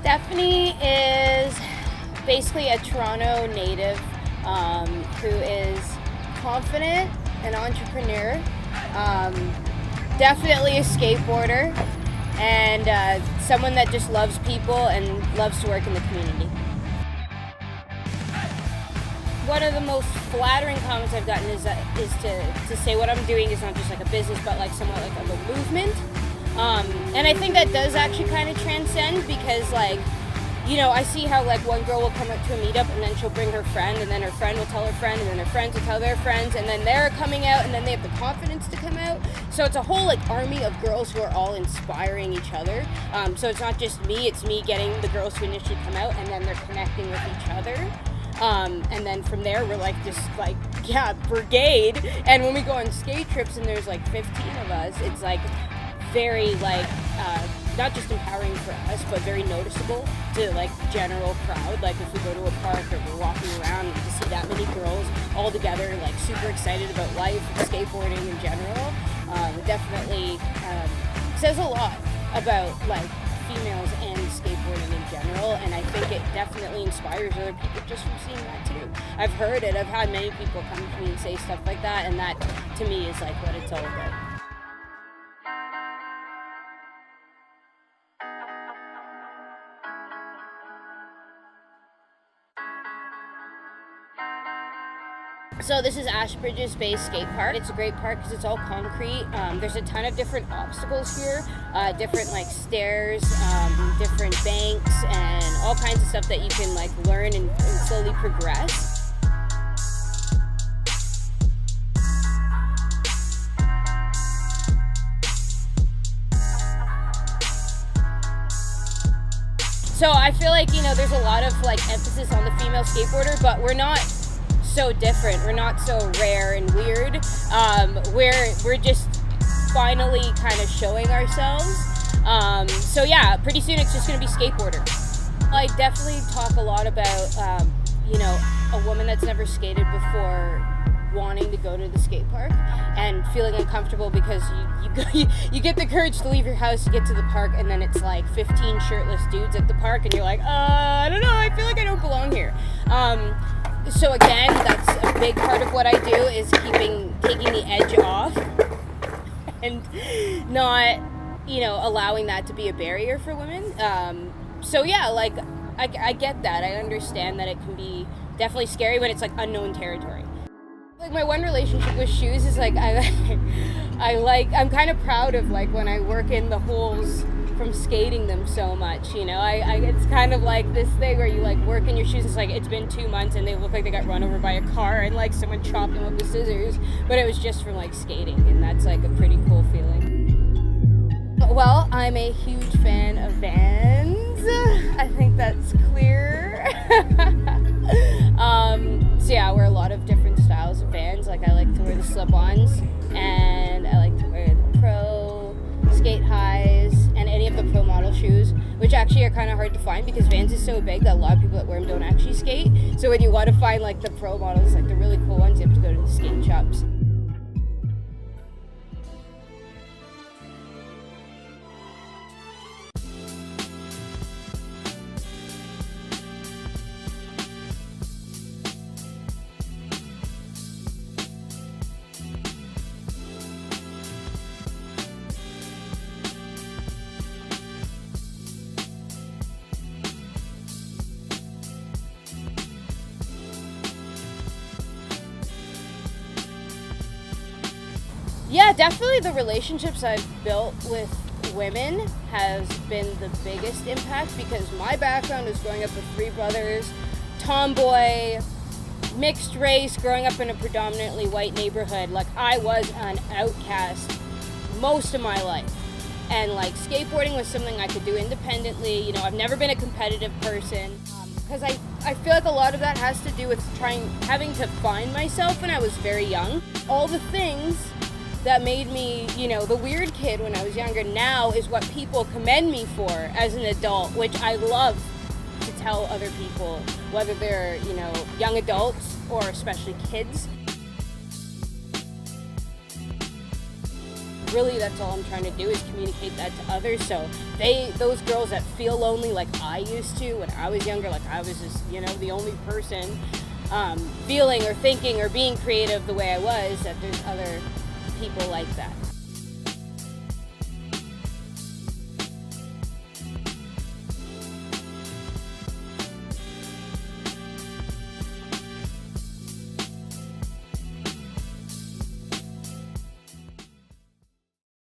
Stephanie is basically a Toronto native who is confident, an entrepreneur, definitely a skateboarder, and someone that just loves people and loves to work in the community. One of the most flattering comments I've gotten is to say what I'm doing is not just like a business, but like somewhat like of a movement. And I think that does actually kind of transcend because, like, you know, I see how like one girl will come up to a meetup and then she'll bring her friend, and then her friend will tell her friend, and then her friends will tell their friends, and then they're coming out, and then they have the confidence to come out. So it's a whole like army of girls who are all inspiring each other. So it's not just me, it's me getting the girls who initially come out, and then they're connecting with each other. And then from there, we're like this, like, yeah, brigade. And when we go on skate trips and there's like 15 of us, it's like very like, not just empowering for us, but very noticeable to like general crowd. Like if we go to a park or we're walking around and to see that many girls all together, like super excited about life and skateboarding in general, it definitely says a lot about like females and skateboarding in general, and I think it definitely inspires other people just from seeing that too. I've heard it, I've had many people come to me and say stuff like that, and that to me is like what it's all about. So this is Ashbridge's Bay Skate Park. It's a great park because it's all concrete. There's a ton of different obstacles here, different like stairs, different banks, and all kinds of stuff that you can like learn and slowly progress. So I feel like, you know, there's a lot of like emphasis on the female skateboarder, but we're not so different. We're not so rare and weird. We're just finally kind of showing ourselves. So yeah, pretty soon it's just gonna be skateboarder. I definitely talk a lot about, you know, a woman that's never skated before wanting to go to the skate park and feeling uncomfortable because you get the courage to leave your house, you get to the park, and then it's like 15 shirtless dudes at the park, and you're like, I don't know, I feel like I don't belong here. So again, that's a big part of what I do is taking the edge off and not, you know, allowing that to be a barrier for women. So yeah, like I get that. I understand that it can be definitely scary when it's like unknown territory. Like my one relationship with shoes is like I'm kind of proud of like when I work in the holes from skating them so much, you know. It's kind of like this thing where you like work in your shoes. It's like it's been 2 months and they look like they got run over by a car and like someone chopped them up with scissors, but it was just from like skating, and that's like a pretty cool feeling. Well, I'm a huge fan of Vans. I think that's clear. So yeah, I wear a lot of different styles of Vans. Like I like to wear the slip-ons, and I like to wear the pro skate highs, and any of the pro model shoes, which actually are kind of hard to find because Vans is so big that a lot of people that wear them don't actually skate. So when you want to find like the pro models, like the really cool ones, you have to go to the skate shops. Yeah, definitely the relationships I've built with women has been the biggest impact because my background is growing up with 3 brothers, tomboy, mixed race, growing up in a predominantly white neighborhood. Like I was an outcast most of my life. And like skateboarding was something I could do independently. You know, I've never been a competitive person because I feel like a lot of that has to do with having to find myself when I was very young. All the things that made me, you know, the weird kid when I was younger now is what people commend me for as an adult, which I love to tell other people, whether they're, you know, young adults or especially kids. really that's all I'm trying to do, is communicate that to others, so those girls that feel lonely like I used to when I was younger, like I was just, you know, the only person feeling or thinking or being creative the way I was, that there's other people like that.